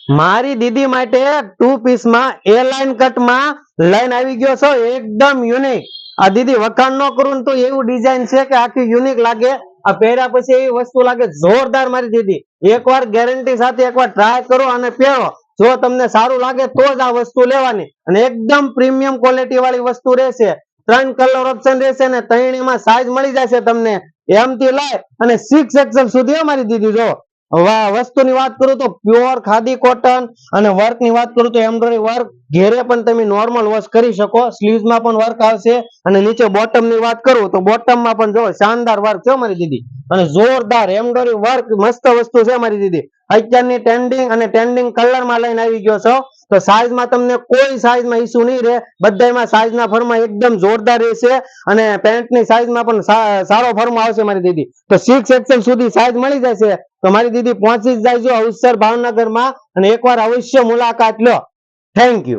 મારી દીદી માટે 2 પીસ માં એ લાઈન કટ માં લાઈન આવી ગયો છો, એકદમ યુનિક. આ દીદી વખાણ ન કરું તો એવું ડિઝાઇન છે કે આખી યુનિક લાગે. આ પહેર્યા પછી એવી વસ્તુ લાગે જોરદાર. મારી દીદી એકવાર ગેરંટી સાથે એકવાર ટ્રાય કરો અને પહેરો. જો તમને સારું લાગે તો જ આ વસ્તુ લેવાની, અને એકદમ પ્રીમિયમ ક્વોલિટી વાળી વસ્તુ રહેશે. 3 કલર ઓપ્શન રહેશે ને 3 માં સાઈઝ મળી જશે તમને, એમ થી લઈ અને 6XL સુધી. મારી દીદી જો વસ્તુની વાત કરું તો પ્યોર ખાદી કોટન, અને વર્ક ની વાત કરું તો એમ્બ્રોઇડરી વર્ક. ઘેરે પણ તમે નોર્મલ વોશ કરી શકો. સ્લીવ્સ માં પણ વર્ક આવશે, અને નીચે બોટમ ની વાત કરું તો બોટમ માં પણ જો શાનદાર વર્ક છે મારી દીદી, અને જોરદાર એમ્બ્રોઇડરી વર્ક. મસ્ત વસ્તુ છે મારી દીદી. અત્યારની ટ્રેન્ડિંગ અને ટ્રેન્ડિંગ કલર માં લઈને આવી ગયો છો. તો સાઈઝ માં તમને કોઈ સાઈઝ માં ઇશ્યુ નહીં રહે. બધામાં સાઈઝ ના ફરમાં એકદમ જોરદાર રહેશે, અને પેન્ટ ની સાઈઝ માં પણ સારો ફર્મ આવશે મારી દીદી. તો 6XL સુધી સાઈઝ મળી જશે. તો મારી દીદી પહોંચી જ જાય અવસર ભાવનગર માં, અને એકવાર અવશ્ય મુલાકાત લો. Thank you.